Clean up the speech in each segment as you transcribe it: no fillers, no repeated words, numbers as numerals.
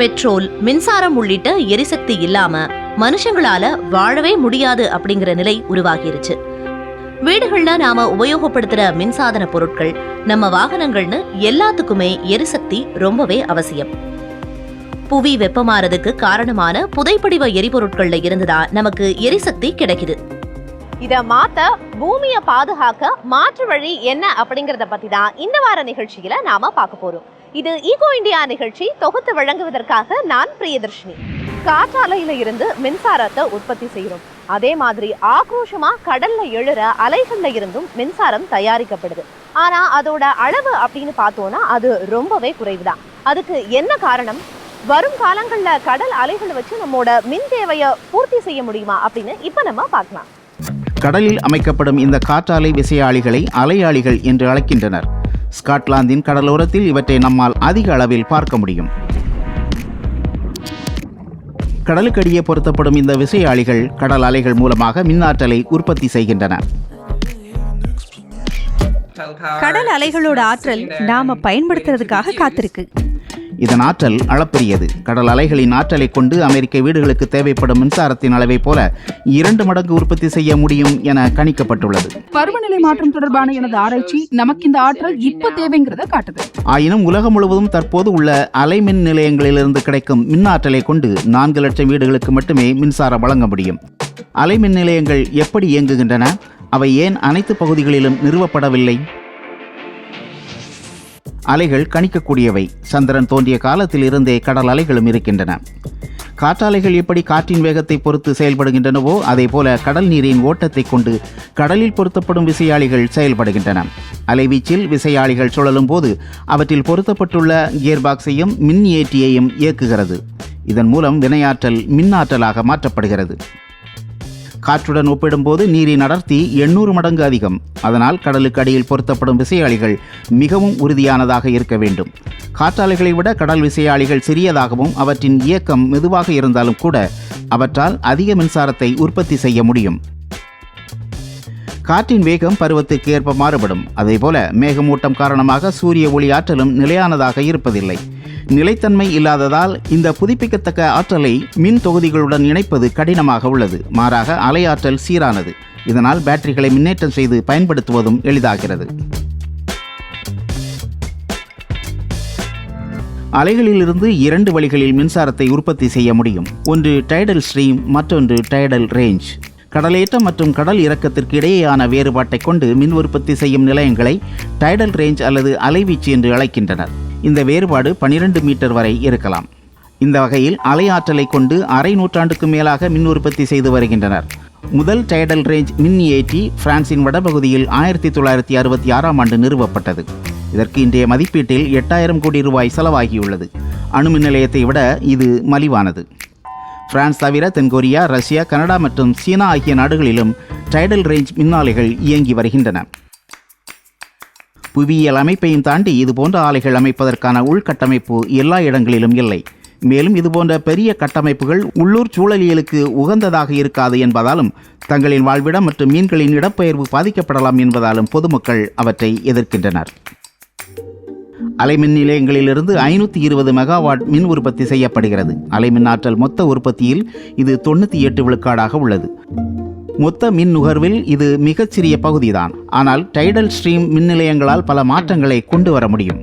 Petrol, மின்சாரம் உள்ளிட்ட எரிசக்தி இல்லாம மனுஷங்களால வாழவே முடியாது அப்படிங்கிற நிலை உருவாகிருச்சு. வீடுகள்ல நாம உபயோகப்படுத்துற மின்சாதன பொருட்கள், நம்ம வாகனங்கள்னு எல்லாத்துக்குமே எரிசக்தி ரொம்பவே அவசியம். புவி வெப்பமாறதுக்கு காரணமான புதைப்படிவ எரிபொருட்கள்ல இருந்துதான் நமக்கு எரிசக்தி கிடைக்குது. இத மாத்த, பூமியை பாதுகாக்க மாற்று வழி என்ன அப்படிங்கறத பத்தி தான் இந்த வார நிகழ்ச்சியில நாம பார்க்க போறோம். இது ஈகோ இந்தியா நிகழ்ச்சி. தொகுத்து வழங்குவதற்காக நான் பிரியதர்ஷினி. காற்றாலையில இருந்து மின்சாரத்தை உற்பத்தி செய்யறோம். அதே மாதிரி ஆக்ரோஷமா கடல்ல எழுற அலைகள்ல இருந்தும் மின்சாரம் தயாரிக்கப்படுது. ஆனா அதோட அளவு அப்படின்னு பார்த்தோம்னா அது ரொம்பவே குறைவுதான். அதுக்கு என்ன காரணம்? வரும் காலங்கள்ல கடல் அலைகளை வச்சு நம்மோட மின் தேவையை பூர்த்தி செய்ய முடியுமா அப்படின்னு இப்ப நம்ம பார்க்கலாம். கடலில் அமைக்கப்படும் இந்த காற்றாலை விசையாழிகளை அலையாழிகள் என்று அழைக்கின்றனர். ஸ்காட்லாந்தின் கடலோரத்தில் இவற்றை நம்மால் அதிக அளவில் பார்க்க முடியும். கடலுக்கடியே பொருத்தப்படும் இந்த விசையாழிகள் கடல் அலைகள் மூலமாக மின்னாற்றலை உற்பத்தி செய்கின்றன. கடல் அலைகளோட ஆற்றல் நாம பயன்படுத்துறதுக்காக காத்திருக்கு. இதன் ஆற்றல் அளப்பரியது. கடல் அலைகளின் ஆற்றலை கொண்டு அமெரிக்க வீடுகளுக்கு தேவைப்படும் மின்சாரத்தின் அளவை போல 2 மடங்கு உற்பத்தி செய்ய முடியும் என கணிக்கப்பட்டுள்ளது. பருவநிலை மாற்றம் தொடர்பான எனது ஆராய்ச்சி நமக்கு இந்த ஆற்றல் இப்ப தேவைங்கிறத காட்டுது. ஆயினும் உலகம் முழுவதும் தற்போது உள்ள அலை மின் நிலையங்களிலிருந்து கிடைக்கும் மின்னாற்றலை கொண்டு 4 லட்சம் வீடுகளுக்கு மட்டுமே மின்சாரம் வழங்க முடியும். அலை மின் நிலையங்கள் எப்படி இயங்குகின்றன? அவை ஏன் அனைத்து பகுதிகளிலும் நிறுவப்படவில்லை? அலைகள் கணிக்கக்கூடியவை. சந்திரன் தோன்றிய காலத்தில் இருந்தே கடல் அலைகளும் இருக்கின்றன. காற்றாலைகள் எப்படி காற்றின் வேகத்தை பொறுத்து செயல்படுகின்றனவோ அதே போல கடல் நீரின் ஓட்டத்தை கொண்டு கடலில் பொருத்தப்படும் விசையாழிகள் செயல்படுகின்றன. அலைவீச்சில் விசையாழிகள் சுழலும் போது அவற்றில் பொருத்தப்பட்டுள்ள கியர்பாக்ஸையும் மின் ஏற்றியையும் இயக்குகிறது. இதன் மூலம் வினையாற்றல் மின்னாற்றலாக மாற்றப்படுகிறது. காற்றுடன் ஒப்பிடும்போது நீரின் அடர்த்தி 800 மடங்கு அதிகம். அதனால் கடலுக்கு அடியில் பொருத்தப்படும் விசையாழிகள் மிகவும் உறுதியானதாக இருக்க வேண்டும். காற்றாலைகளை விட கடல் விசையாழிகள் சிறியதாகவும் அவற்றின் இயக்கம் மெதுவாக இருந்தாலும் கூட அவற்றால் அதிக மின்சாரத்தை உற்பத்தி செய்ய முடியும். காற்றின் வேகம் பருவத்திற்கு ஏற்ப மாறுபடும். அதேபோல மேகமூட்டம் காரணமாக சூரிய ஒளி ஆற்றலும் நிலையானதாக இருப்பதில்லை. நிலைத்தன்மை இல்லாததால் இந்த புதுப்பிக்கத்தக்க ஆற்றலை மின் தொகுதிகளுடன் இணைப்பது கடினமாக உள்ளது. மாறாக அலை ஆற்றல் சீரானது. இதனால் பேட்டரிகளை மின்னேற்றம் செய்து பயன்படுத்துவதும் எளிதாகிறது. அலைகளிலிருந்து 2 வழிகளில் மின்சாரத்தை உற்பத்தி செய்ய முடியும். ஒன்று டைடல் ஸ்ட்ரீம், மற்றொன்று டைடல் ரேஞ்ச். கடலேற்றம் மற்றும் கடல் இறக்கத்திற்கு இடையேயான வேறுபாட்டை கொண்டு மின் உற்பத்தி செய்யும் நிலையங்களை டைடல் ரேஞ்ச் அல்லது அலைவீச்சு என்று அழைக்கின்றனர். இந்த வேறுபாடு 12 மீட்டர் வரை இருக்கலாம். இந்த வகையில் அலை ஆற்றலை கொண்டு அரை நூற்றாண்டுக்கு மேலாக மின் உற்பத்தி செய்து வருகின்றனர். முதல் டைடல் ரேஞ்ச் மின் ஏற்றி பிரான்சின் வடபகுதியில் 1966ஆம் ஆண்டு நிறுவப்பட்டது. இதற்கு இன்றைய மதிப்பீட்டில் 8000 கோடி ரூபாய் செலவாகியுள்ளது. அணுமின் நிலையத்தை விட இது மலிவானது. பிரான்ஸ் தவிர தென்கொரியா, ரஷ்யா, கனடா மற்றும் சீனா ஆகிய நாடுகளிலும் டைடல் ரேஞ்ச் மின்னாலைகள் இயங்கி வருகின்றன. புவியியல் அமைப்பையும் தாண்டி இதுபோன்ற ஆலைகள் அமைப்பதற்கான உள்கட்டமைப்பு எல்லா இடங்களிலும் இல்லை. மேலும் இதுபோன்ற பெரிய கட்டமைப்புகள் உள்ளூர் சூழலியலுக்கு உகந்ததாக இருக்காது என்பதாலும் தங்களின் வாழ்விடம் மற்றும் மீன்களின் இடப்பெயர்வு பாதிக்கப்படலாம் என்பதாலும் பொதுமக்கள் அவற்றை எதிர்க்கின்றனர். அலைமின் நிலையங்களிலிருந்து 520 மெகாவாட் மின் உற்பத்தி செய்யப்படுகிறது. அலைமின் ஆற்றல் மொத்த உற்பத்தியில் இது 98 விழுக்காடாக உள்ளது. மொத்த மின் நுகர்வில் இது மிகச்சிறிய பகுதிதான். ஆனால் டைடல் ஸ்ட்ரீம் மின் நிலையங்களால் பல மாற்றங்களை கொண்டு வர முடியும்.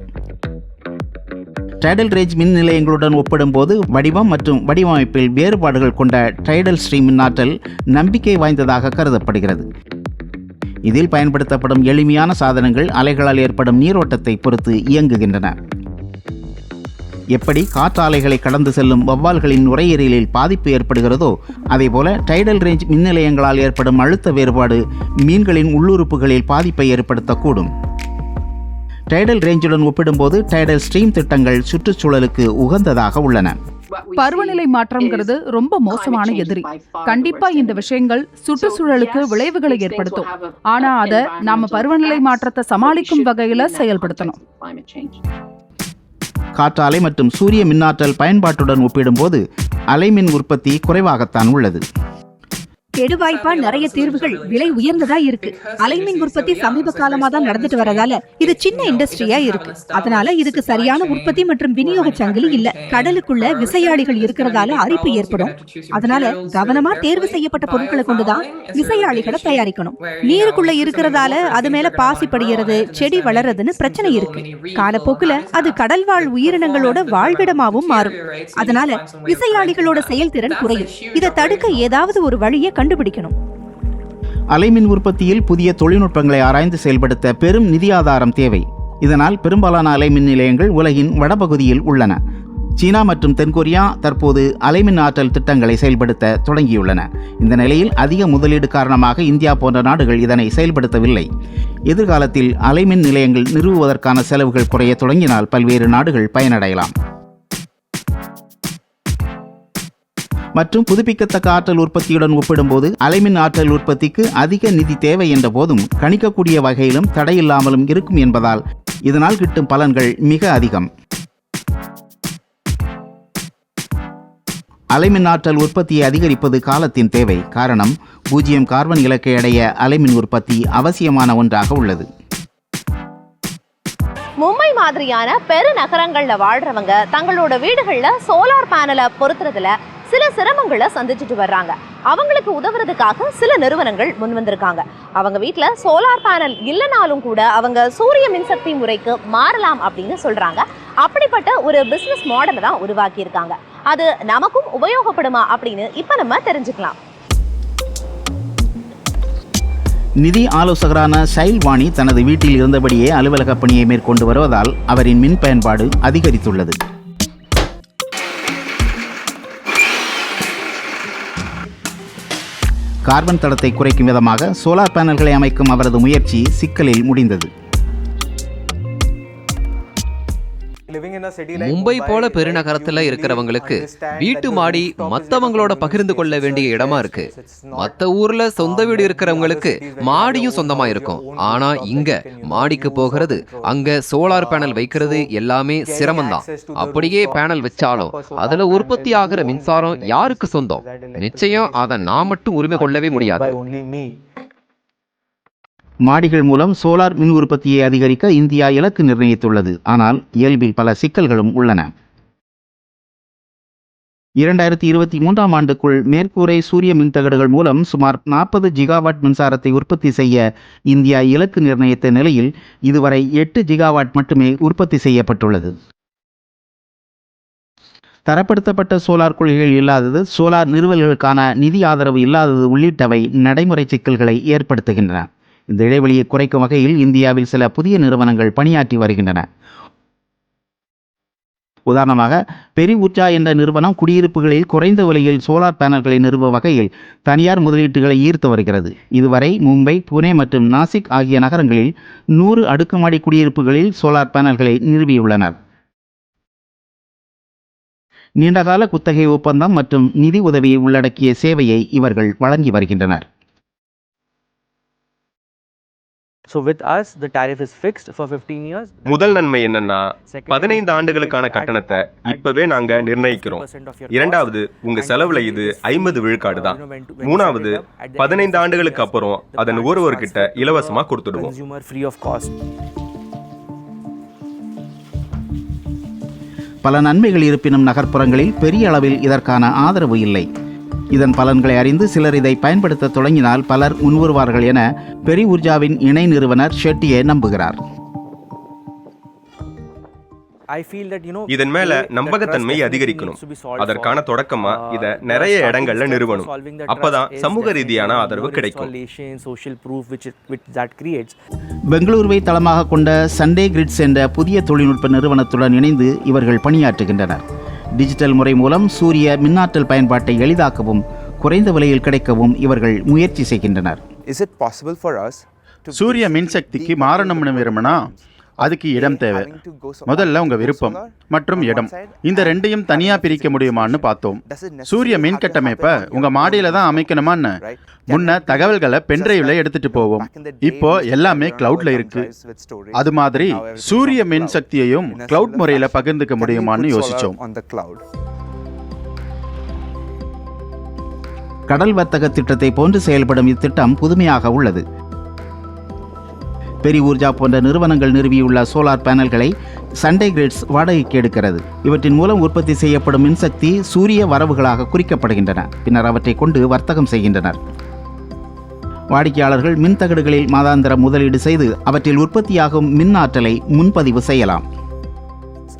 டைடல் ரேஞ்ச் மின் நிலையங்களுடன் ஒப்பிடும்போது வடிவம் மற்றும் வடிவமைப்பில் வேறுபாடுகள் கொண்ட டைடல் ஸ்ட்ரீம் மின்னாற்றல் நம்பிக்கை வாய்ந்ததாக கருதப்படுகிறது. இதில் பயன்படுத்தப்படும் எளிமையான சாதனங்கள் அலைகளால் ஏற்படும் நீரோட்டத்தை பொறுத்து இயங்குகின்றன. எப்படி காற்றாலைகளை கடந்து செல்லும் வௌவால்களின் நுரையீரலில் பாதிப்பு ஏற்படுகிறதோ அதேபோல டைடல் ரேஞ்ச் மின் நிலையங்களால் ஏற்படும் அழுத்த வேறுபாடு மீன்களின் உள்ளுறுப்புகளில் பாதிப்பை ஏற்படுத்தக்கூடும். டைடல் ரேஞ்சுடன் ஒப்பிடும்போது டைடல் ஸ்ட்ரீம் திட்டங்கள் சுற்றுச்சூழலுக்கு உகந்ததாக உள்ளன. பருவநிலை மாற்றம்ங்கிறது ரொம்ப மோசமான எதிரி. கண்டிப்பா இந்த விஷயங்கள் சுற்றுச்சூழலுக்கு விளைவுகளை ஏற்படுத்தும். ஆனா அதை நாம பருவநிலை மாற்றத்தை சமாளிக்கும் வகையில செயல்படுத்தணும். காற்றாலை மற்றும் சூரிய மின்னாற்றல் பயன்பாட்டுடன் ஒப்பிடும்போது அலைமின் உற்பத்தி குறைவாகத்தான் உள்ளது. கெடுவாய்ப்பா நிறைய தீர்வுகள் விலை உயர்ந்ததா இருக்கு. அலைமின் உற்பத்தி சமீப காலமா தான் நடந்துட்டு வரதால இது சின்ன இண்டஸ்ட்ரியா இருக்கு. அதனால இதுக்கு சரியான உற்பத்தி மற்றும் விநியோக சங்கிலி இல்ல. கடலுக்குள்ள விசையாழிகள் இருக்கிறதால அரிப்பு ஏற்படும். அதனால கவனமா தேர்வு செய்யப்பட்ட பொருட்களை கொண்டுதான் விசையாழிகளை தயாரிக்கணும். நீருக்குள்ள இருக்கிறதால அது மேல பாசி படிகிறது, செடி வளர்றதுன்னு பிரச்சனை இருக்கு. காலப்போக்குல அது கடல்வாழ் உயிரினங்களோட வாழ்விடமாவும் மாறும். அதனால விசையாழிகளோட செயல்திறன் குறையும். இதை தடுக்க ஏதாவது ஒரு வழியை கண்டுபிடிக்கணும். அலைமின் உற்பத்தியில் புதிய தொழில்நுட்பங்களை ஆராய்ந்து செயல்படுத்த பெரும் நிதி ஆதாரம் தேவை. இதனால் பெரும்பாலான அலைமின் நிலையங்கள் உலகின் வடபகுதியில் உள்ளன. சீனா மற்றும் தென்கொரியா தற்போது அலைமின் ஆற்றல் திட்டங்களை செயல்படுத்த தொடங்கியுள்ளன. இந்த நிலையில் அதிக முதலீடு காரணமாக இந்தியா போன்ற நாடுகள் இதனை செயல்படுத்தவில்லை. எதிர்காலத்தில் அலைமின் நிலையங்கள் நிறுவுவதற்கான செலவுகள் குறைய தொடங்கினால் பல்வேறு நாடுகள் பயனடையலாம். மற்றும் புதுப்பிக்கத்தக்க ஆற்றல் உற்பத்தியுடன் ஒப்பிடும்போது அலைமின் ஆற்றல் உற்பத்திக்கு அதிக நிதி தேவை என்ற போதும் கணிக்கக்கூடிய வகையிலும் தடையில்லாமலும் இருக்கும் என்பதால் இதனால் கிட்டும் பலன்கள் மிக அதிகம். அலைமின் ஆற்றல் உற்பத்தியை அதிகரிப்பது காலத்தின் தேவை. காரணம், 0 கார்பன் இலக்கை அடைய அலைமின் உற்பத்தி அவசியமான ஒன்றாக உள்ளது. மும்பை மாதிரியான பெருநகரங்கள்ல வாழ்றவங்க தங்களோட வீடுகள்ல சோலார் பேனலை பொருத்துறதுல சில சிரமங்களை சந்திச்சுட்டு வர்றாங்க. அவங்களுக்கு உதவுறதுக்காக சில நிறுவனங்கள் முன் வந்திருக்காங்க. அவங்க வீட்டுல சோலார் பேனல் இல்லைனாலும் கூட அவங்க சூரிய மின்சக்தி முறைக்கு மாறலாம் அப்படின்னு சொல்றாங்க. அப்படிப்பட்ட ஒரு பிசினஸ் மாடலை தான் உருவாக்கி இருக்காங்க. அது நமக்கும் உபயோகப்படுமா அப்படின்னு இப்ப நம்ம தெரிஞ்சுக்கலாம். நிதி ஆலோசகரான சைல் வாணி தனது வீட்டில் இருந்தபடியே அலுவலக பணியை மேற்கொண்டு வருவதால் அவரின் மின் பயன்பாடு அதிகரித்துள்ளது. கார்பன் தடத்தை குறைக்கும் விதமாக சோலார் பேனல்களை அமைக்கும் அவரது முயற்சி சிக்கலில் முடிந்தது. மும்பை போல பெருநகரத்துல இருக்கிறவங்களுக்கு வீட்டு மாடி மத்தவங்களோட பகிர்ந்து கொள்ள வேண்டிய இடமா இருக்கு. மத்த ஊர்ல சொந்த வீடு இருக்கிறவங்களுக்கு மாடியும் சொந்தமா இருக்கும். ஆனா இங்க மாடிக்கு போகிறது, அங்க சோலார் பேனல் வைக்கிறது எல்லாமே சிரமம்தான். அப்படியே பேனல் வச்சாலும் அதுல உற்பத்தி ஆகிற மின்சாரம் யாருக்கு சொந்தம்? நிச்சயம் அதை நான் மட்டும் உரிமை கொள்ளவே முடியாது. மாடிகள் மூலம் சோலார் மின் உற்பத்தியை அதிகரிக்க இந்தியா இலக்கு நிர்ணயித்துள்ளது. ஆனால் இயல்பில் பல சிக்கல்களும் உள்ளன. 2023ஆம் ஆண்டுக்குள் மேற்கூரை சூரிய மின்தகடுகள் மூலம் சுமார் 40 ஜிகாவாட் மின்சாரத்தை உற்பத்தி செய்ய இந்தியா இலக்கு நிர்ணயித்த நிலையில் இதுவரை 8 ஜிகாவாட் மட்டுமே உற்பத்தி செய்யப்பட்டுள்ளது. தரப்படுத்தப்பட்ட சோலார் கொள்கைகள் இல்லாதது, சோலார் நிறுவல்களுக்கான நிதி ஆதரவு இல்லாதது உள்ளிட்டவை நடைமுறை சிக்கல்களை ஏற்படுத்துகின்றன. இந்த இடைவெளியை குறைக்கும் வகையில் இந்தியாவில் சில புதிய நிறுவனங்கள் பணியாற்றி வருகின்றன. உதாரணமாக பெரி ஊர்ஜா என்ற நிறுவனம் குடியிருப்புகளில் குறைந்த விலையில் சோலார் பேனல்களை நிறுவ வகையில் தனியார் முதலீட்டுகளை ஈர்த்து வருகிறது. இதுவரை மும்பை, புனே மற்றும் நாசிக் ஆகிய நகரங்களில் 100 அடுக்குமாடி குடியிருப்புகளில் சோலார் பேனல்களை நிறுவியுள்ளனர். நீண்டகால குத்தகை ஒப்பந்தம் மற்றும் நிதி உதவியை உள்ளடக்கிய சேவையை இவர்கள் வழங்கி வருகின்றனர். முதல் நன்மை என்னன்னா 15 ஆண்டுகளுக்கான கட்டணத்தை இப்பவே நாங்க நிர்ணயிக்கிறோம். இரண்டாவது, உங்க செலவுல இது 50 விழுக்காடு தான். மூணாவது, 15 ஆண்டுகளுக்கு அப்புறம் அதை நுகர்வோர்கிட்ட இலவசமா கொடுத்துடுவோம். பல நன்மைகள் இருப்பினும் நகர்ப்புறங்களில் பெரிய அளவில் இதற்கான ஆதரவு இல்லை. இதன் பலன்களை அறிந்து சிலர் இதை பயன்படுத்த தொடங்கினால் பலர் முன்வருவார்கள் என பெரி ஊர்ஜாவின் இணை நிறுவனர் ஷெட்டியே நம்புகிறார். இதன் மேல நம்பகத்தன்மை அதிகரிக்கணும். அதற்கான தொடக்கமா இத நிறைய இடங்கள்ல நிறுவனம். அப்பதான் சமூக ரீதியான ஆதரவு கிடைக்கும். பெங்களூருவை தளமாக கொண்ட சண்டே கிரிட்ஸ் என்ற புதிய தொழில்நுட்ப நிறுவனத்துடன் இணைந்து இவர்கள் பணியாற்றுகின்றனர். டிஜிட்டல் முறை மூலம் சூரிய மின்னாற்றல் பயன்பாட்டை எளிதாக்கவும் குறைந்த விலையில் கிடைக்கவும் இவர்கள் முயற்சி செய்கின்றனர். சூரிய மின்சக்திக்கு மாறணும்னு விரும்பினா அதுக்கு இடம் தேவை. முதல்ல உங்க விருப்பம் மற்றும் இடம், இந்த ரெண்டையும் தனியா பிரிக்க முடியுமான்னு பார்த்தோம். சூரிய மின் கட்டமைப்பை உங்க மாடியில தான் அமைக்கணுமான்னு முன்ன தகவல்களை பென்டிரைவ்ல எடுத்துட்டு போவோம். இப்போ எல்லாமே கிளவுட்ல இருக்கு. அது மாதிரி சூரிய மின் சக்தியையும் கிளவுட் முறையில பகிர்ந்துக்க முடியுமான்னு யோசிச்சோம். கடல் வர்த்தக திட்டத்தை போன்று செயல்படும் இத்திட்டம் புதுமையாக உள்ளது. பெரி ஊர்ஜா போன்ற நிறுவனங்கள் நிறுவியுள்ள சோலார் பேனல்களை சண்டே கிரிட்ஸ் வாடகைக்கு எடுக்கிறது. இவற்றின் மூலம் உற்பத்தி செய்யப்படும் மின்சக்தி சூரிய வரவுகளாக குறிக்கப்படுகின்றன. பின்னர் அவற்றை கொண்டு வர்த்தகம் செய்கின்றனர். வாடிக்கையாளர்கள் மின் தகடுகளில் மாதாந்திர முதலீடு செய்து அவற்றில் உற்பத்தியாகும் மின் ஆற்றலை முன்பதிவு செய்யலாம்.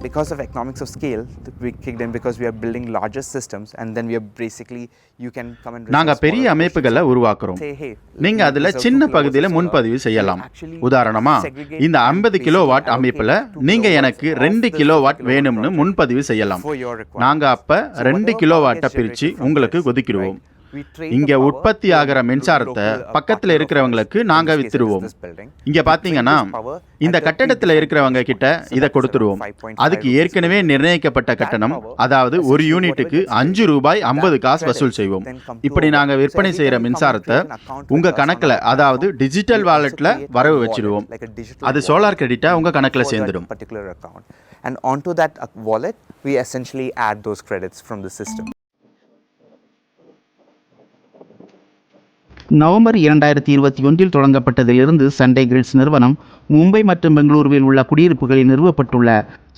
Because of economics of scale, we kicked in because we are building larger systems, and then we are basically you can come and நாங்க பெரிய அமைப்புகளை உருவாக்குறோம். நீங்க அதுல சின்ன பகுதியில முன்பதிவு செய்யலாம். உதாரணமா இந்த 50 கிலோவாட் அமைப்புல நீங்க எனக்கு 2 கிலோவாட் வேணும்னு முன்பதிவு செய்யலாம். நாங்க அப்ப 2 கிலோவாட்டை பிரிச்சு உங்களுக்கு ஒதுக்கிடுவோம். இங்க உற்பத்தி ஆகிற மின்சாரத்தை பக்கத்துல இருக்கிறவங்களுக்கு நாங்க வித்துடுவோம். இங்க பாத்தீங்கன்னா இந்த கட்டடத்துல இருக்கிறவங்க கிட்ட இதை கொடுத்துருவோம். அதுக்கு ஏற்கனவே நிர்ணயிக்கப்பட்ட கட்டணம், அதாவது ஒரு யூனிட்டுக்கு 5 ரூபாய் 50 காசு வசூல் செய்வோம். இப்படி நாங்க விற்பனை செய்யற மின்சாரத்தை உங்க கணக்குல, அதாவது டிஜிட்டல் வாலெட்ல வரவு வச்சிடுவோம். அது சோலார் கிரெடிட்டா உங்க கணக்குல சேர்ந்துடும். And onto that wallet we essentially add those credits from the system. November 2021 தொடங்கப்பட்டதிலிருந்து சண்டே கிரிட்ஸ் நிறுவனம் மும்பை மற்றும் பெங்களூருவில் உள்ள குடியிருப்புகளில் நிறுவப்பட்டுள்ள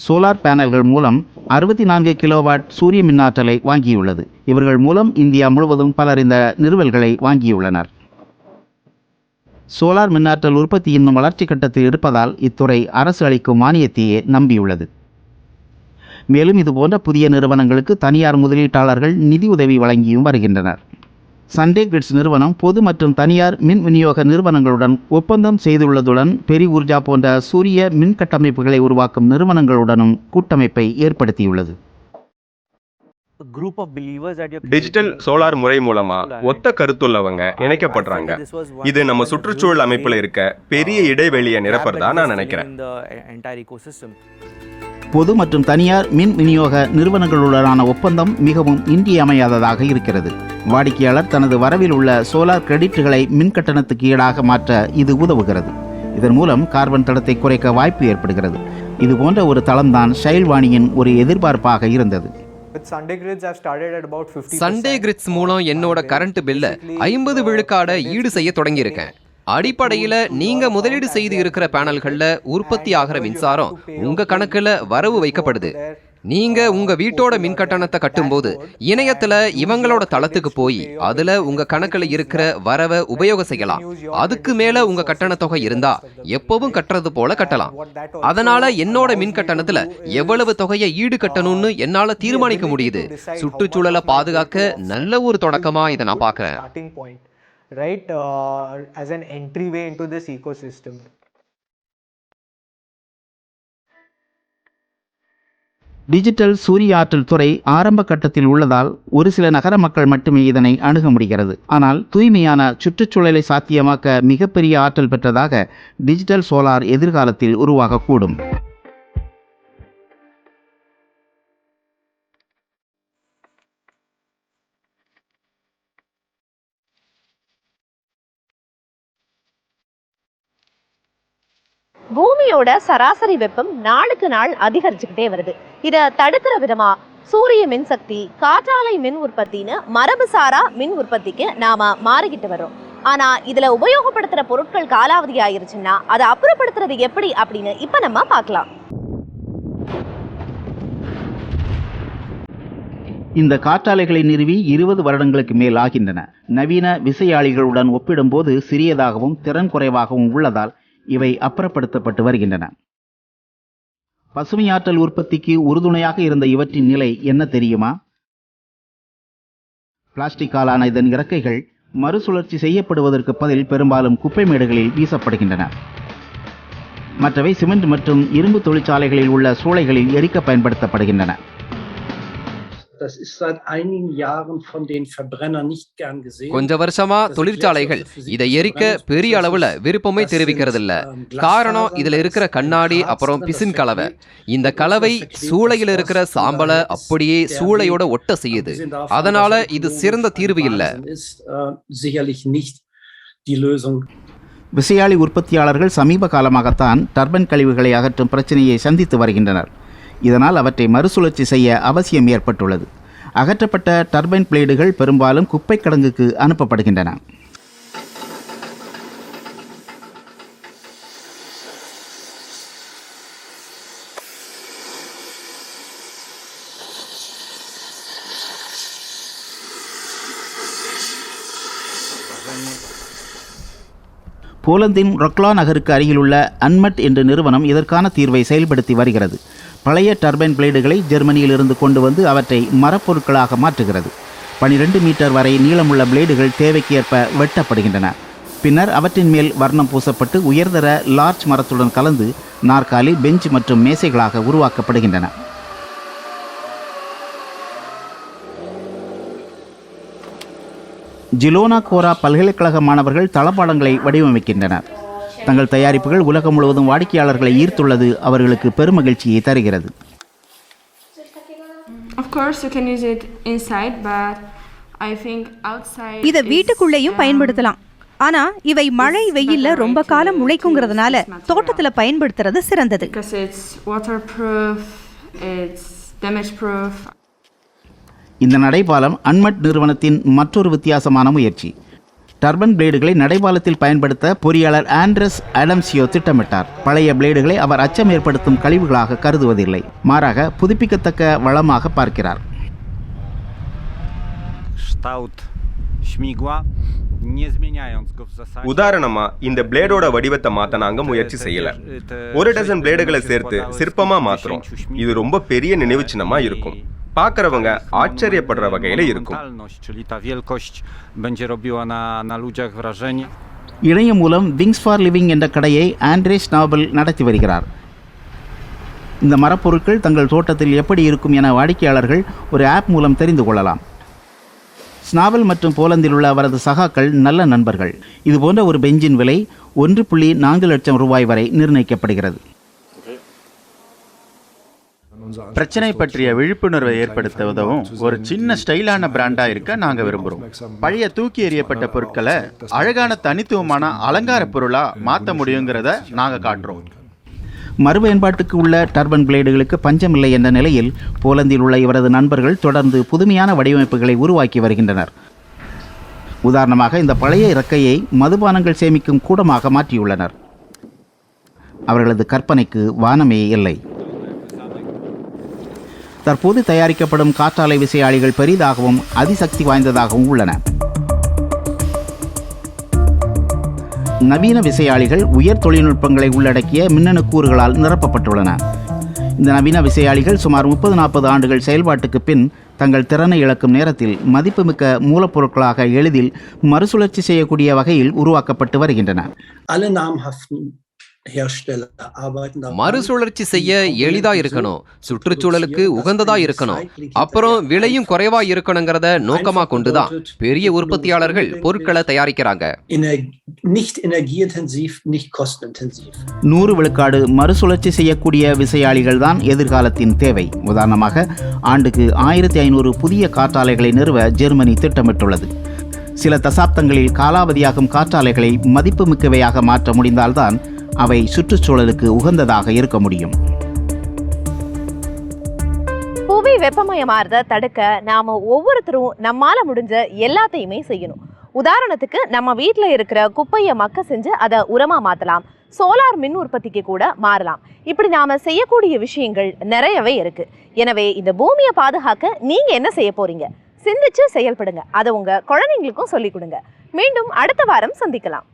சோலார் பேனல்கள் மூலம் 64 கிலோவாட் சூரிய மின்னாற்றலை வாங்கியுள்ளது. இவர்கள் மூலம் இந்தியா முழுவதும் பலர் இந்த நிறுவல்களை வாங்கியுள்ளனர். சோலார் மின்னாற்றல் உற்பத்தி இன்னும் வளர்ச்சி கட்டத்தில் இருப்பதால் இத்துறை அரசு அளிக்கும் மானியத்தையே நம்பியுள்ளது. மேலும் இதுபோன்ற புதிய நிறுவனங்களுக்கு தனியார் முதலீட்டாளர்கள் நிதியுதவி வழங்கியும் வருகின்றனர். சண்டே கிரிட்ஸ் நிறுவனம் பொது மற்றும் தனியார் மின் விநியோக நிறுவனங்களுடன் ஒப்பந்தம் செய்துள்ளதுடன் பெரி ஊர்ஜா போன்ற சூரிய மின் கட்டமைப்புகளை உருவாக்கும் நிறுவனங்களுடனும் கூட்டமைப்பை ஏற்படுத்தியுள்ளது. டிஜிட்டல் சோலார் முறை மூலமா ஒத்த கருத்துள்ளவங்க இணைக்கப்படுறாங்க. இது நம்ம சுற்றுச்சூழல் அமைப்புல இருக்க பெரிய இடைவெளியை நிரப்புறதா நான் நினைக்கிறேன். பொது மற்றும் தனியார் மின் விநியோக நிறுவனங்களுடனான ஒப்பந்தம் மிகவும் இன்றியமையாததாக இருக்கிறது. வாடிக்கையாளர் தனது வரவில் உள்ள சோலார் கிரெடிட்டுகளை மின் கட்டணத்துக்கு ஈடாக மாற்ற இது உதவுகிறது. இதன் மூலம் கார்பன் தடத்தை குறைக்க வாய்ப்பு ஏற்படுகிறது. இது போன்ற ஒரு தளம்தான் ஷைல்வாணியின் ஒரு எதிர்பார்ப்பாக இருந்தது. சண்டே கிரிட்ஸ் மூலம் என்னோட கரண்ட் பில்ல 50 விழுக்காட ஈடு செய்ய தொடங்கியிருக்கேன். அடிப்படையில நீங்க முதலீடு செய்து இருக்கிற பேனல்கள்ல உற்பத்தி ஆகிற மின்சாரம் உங்க கணக்குல வரவு வைக்கப்படுது. நீங்க உங்க வீட்டோட மின் கட்டணத்தை கட்டும்போது இணையத்துல இவங்களோட தளத்துக்கு போய் அதுல உங்க கணக்குல இருக்கிற வரவை உபயோகம் செய்யலாம். அதுக்கு மேல உங்க கட்டண தொகை இருந்தா எப்பவும் கட்டுறது போல கட்டலாம். அதனால என்னோட மின் கட்டணத்துல எவ்வளவு தொகையை ஈடு கட்டணும்னு என்னால தீர்மானிக்க முடியுது. சுற்றுச்சூழலை பாதுகாக்க நல்ல ஒரு தொடக்கமா இதை நான் பாக்குறேன். Right, as an entryway into this ecosystem. Digital சூரிய ஆற்றல் துறை ஆரம்ப கட்டத்தில் உள்ளதால் ஒரு சில நகர மக்கள் மட்டுமே இதனை அணுக முடிகிறது. ஆனால் தூய்மையான சுற்றுச்சூழலை சாத்தியமாக்க மிகப்பெரிய ஆற்றல் பெற்றதாக டிஜிட்டல் சோலார் எதிர்காலத்தில் உருவாகக்கூடும். பூமியோட சராசரி வெப்பம் நாளுக்கு நாள் அதிகரிச்சுக்கிட்டே வருது. இதை தடுக்கிற விதமா சூரிய மின்சக்தி, காற்றாலை மின் உற்பத்தின்னு மரபுசாரா மின் உற்பத்திக்கு நாம மாறிக்கிட்டு வரோம். ஆனா இதுல உபயோகப்படுத்துற பொருட்கள் காலாவதி ஆயிருச்சுன்னா அதை அப்புறப்படுத்துறது எப்படி அப்படின்னு இப்ப நம்ம பார்க்கலாம். இந்த காற்றாலைகளை நிறுவி 20 வருடங்களுக்கு மேல் ஆகின்றன. நவீன விசையாழிகளுடன் ஒப்பிடும்போது சிறியதாகவும் திறன் குறைவாகவும் உள்ளதால் இவை அப்புறப்படுத்தப்பட்டு வருகின்றன. பசுமையாற்றல் உற்பத்திக்கு உறுதுணையாக இருந்த இவற்றின் நிலை என்ன தெரியுமா? பிளாஸ்டிக்காலான இதன் இறக்கைகள் மறுசுழற்சி செய்யப்படுவதற்கு பதில் பெரும்பாலும் குப்பை மேடுகளில் வீசப்படுகின்றன. மற்றவை சிமெண்ட் மற்றும் இரும்பு தொழிற்சாலைகளில் உள்ள சூளைகளில் எரிக்க பயன்படுத்தப்படுகின்றன. கொஞ்ச வருஷமா தொழிற்சாலைகள் இதை எரிக்க பெரிய அளவுல விருப்பமே தெரிவிக்கிறது இல்ல. காரணம் இதுல இருக்கிற கண்ணாடி அப்புறம் பிசின் கலவை. இந்த கலவை சூளையில் இருக்கிற சாம்பலை அப்படியே சூளையோட ஒட்ட செய்யுது. அதனால இது சிறந்த தீர்வு இல்ல. விசையாழி உற்பத்தியாளர்கள் சமீப காலமாகத்தான் டர்பைன் கழிவுகளை அகற்றும் பிரச்சனையை சந்தித்து வருகின்றனர். இதனால் அவற்றை மறுசுழற்சி செய்ய அவசியம் ஏற்பட்டுள்ளது. அகற்றப்பட்ட டர்பைன் பிளேடுகள் பெரும்பாலும் குப்பை கிடங்குக்கு அனுப்பப்படுகின்றன. போலந்தின் ரொக்லா நகருக்கு அருகிலுள்ள அன்மட் என்ற நிறுவனம் இதற்கான தீர்வை செயல்படுத்தி வருகிறது. பழைய டர்பைன் பிளேடுகளை ஜெர்மனியிலிருந்து கொண்டு வந்து அவற்றை மரப்பொருட்களாக மாற்றுகிறது. 12 மீட்டர் வரை நீளமுள்ள பிளேடுகள் தேவைக்கு ஏற்ப வெட்டப்படுகின்றன. பின்னர் அவற்றின் மேல் வர்ணம் பூசப்பட்டு உயர்தர லார்ச் மரத்துடன் கலந்து நாற்காலி, பெஞ்ச் மற்றும் மேசைகளாக உருவாக்கப்படுகின்றன. ஜிலோனா கோரா பல்கலைக்கழக மாணவர்கள் தளபாடங்களை வடிவமைக்கின்றனர். தங்கள் தயாரிப்புகள் உலகம் முழுவதும் வாடிக்கையாளர்களை ஈர்த்துள்ளது அவர்களுக்கு பெருமகிழ்ச்சியை தருகிறது. இதை வீட்டுக்குள்ளேயும் பயன்படுத்தலாம். ஆனா இவை மழை வெயில்ல ரொம்ப காலம் உழைக்குங்கிறதுனால தோட்டத்துல பயன்படுத்துறது சிறந்தது. இந்த நடைபாலம் அன்மட் நிறுவனத்தின் மற்றொரு வித்தியாசமான முயற்சி. டர்பன் பிளேடுகளை நடைபாலத்தில் பயன்படுத்த பொறியாளர் ஆண்ட்ரஸ் அடம்சியோ திட்டமிட்டார். பழைய பிளேடுகளை அவர் அச்சம் ஏற்படுத்தும் கழிவுகளாக கருதுவதில்லை, மாறாக புதுப்பிக்கத்தக்க வளமாக பார்க்கிறார். உதாரணமா இந்த பிளேடோட வடிவத்தை மாத்த நாங்க முயற்சி செய்யல. ஒரு டசன் பிளேடுகளை சேர்த்து சிற்பமா மாத்துறோம். இது ரொம்ப பெரிய நினைவு சின்னமா இருக்கும். பார்க்கறவங்க ஆச்சரியப்படுற வகையில இருக்கும். இணையம் மூலம் விங்ஸ் ஃபார் லிவிங் என்ற கடையை ஆண்ட்ரே ஸ்னாபல் நடத்தி வருகிறார். இந்த மரப்பொருட்கள் தங்கள் தோட்டத்தில் எப்படி இருக்கும் என வாடிக்கையாளர்கள் ஒரு ஆப் மூலம் தெரிந்து கொள்ளலாம். ஸ்னாபல் மற்றும் போலந்தில் உள்ள அவரது சகாக்கள் நல்ல நண்பர்கள். இதுபோன்ற ஒரு பெஞ்சின் விலை 1.4 லட்சம் ரூபாய் வரை நிர்ணயிக்கப்படுகிறது. பிரச்சனை பற்றிய விழிப்புணர்வை ஏற்படுத்த உதவும் ஒரு சின்ன ஸ்டைலான பிராண்டா இருக்க நாங்க விரும்புறோம். பழைய தூக்கி எறியப்பட்ட பொருட்களை அழகான தனித்துவமான அலங்கார பொருளா மாற்ற முடியுங்கிறத நாங்க காட்டுறோம். மறுபயன்பாட்டுக்கு உள்ள டர்பன் பிளேடுகளுக்கு பஞ்சமில்லை என்ற நிலையில் போலந்தில் உள்ள இவரது நண்பர்கள் தொடர்ந்து புதுமையான வடிவமைப்புகளை உருவாக்கி வருகின்றனர். உதாரணமாக இந்த பழைய இறக்கையை மதுபானங்கள் சேமிக்கும் கூடமாக மாற்றியுள்ளனர். அவர்களது கற்பனைக்கு வானமே இல்லை. தற்போது தயாரிக்கப்படும் காற்றாலை விசையாழிகள் பெரிதாகவும் அதிசக்தி வாய்ந்ததாகவும் உள்ளன. நவீன விசையாழிகள் உயர் தொழில்நுட்பங்களை உள்ளடக்கிய மின்னணு கூறுகளால் நிரப்பப்பட்டுள்ளன. இந்த நவீன விசையாழிகள் சுமார் 30-40 ஆண்டுகள் செயல்பாட்டுக்கு பின் தங்கள் திறனை இழக்கும் நேரத்தில் மதிப்புமிக்க மூலப்பொருட்களாக எளிதில் மறுசுழற்சி செய்யக்கூடிய வகையில் உருவாக்கப்பட்டு வருகின்றன. மறுசுழற்சி செய்ய எளிதா இருக்கணும், சுற்றுச்சூழலுக்கு உகந்ததா இருக்கணும், அப்புறம் விலையும் குறைவா இருக்கணுங்கிறத நோக்கமா கொண்டுதான் பெரிய உற்பத்தியாளர்கள் பொருட்களை தயாரிக்கிறாங்க. 100 விழுக்காடு மறுசுழற்சி செய்யக்கூடிய விசையாழிகள் தான் எதிர்காலத்தின் தேவை. உதாரணமாக ஆண்டுக்கு 1500 புதிய காற்றாலைகளை நிறுவ ஜெர்மனி திட்டமிட்டுள்ளது. சில தசாப்தங்களில் காலாவதியாகும் காற்றாலைகளை மதிப்புமிக்கவையாக மாற்ற முடிந்தால்தான் அவை சுற்றுச்சூழலுக்கு உகந்ததாக இருக்க முடியும். புவி வெப்பமயமாறத தடுக்க நாம ஒவ்வொருத்தரும் நம்மால முடிஞ்ச எல்லாத்தையுமே செய்யணும். உதாரணத்துக்கு நம்ம வீட்டில் இருக்கிற குப்பையை மக்க செஞ்சு அதை உரமா மாற்றலாம், சோலார் மின் உற்பத்திக்கு கூட மாறலாம். இப்படி நாம செய்யக்கூடிய விஷயங்கள் நிறையவே இருக்கு. எனவே இந்த பூமியை பாதுகாக்க நீங்க என்ன செய்ய போறீங்க? சிந்திச்சு செயல்படுங்க. அதை உங்க குழந்தைங்களுக்கும் சொல்லிக் கொடுங்க. மீண்டும் அடுத்த வாரம் சந்திக்கலாம்.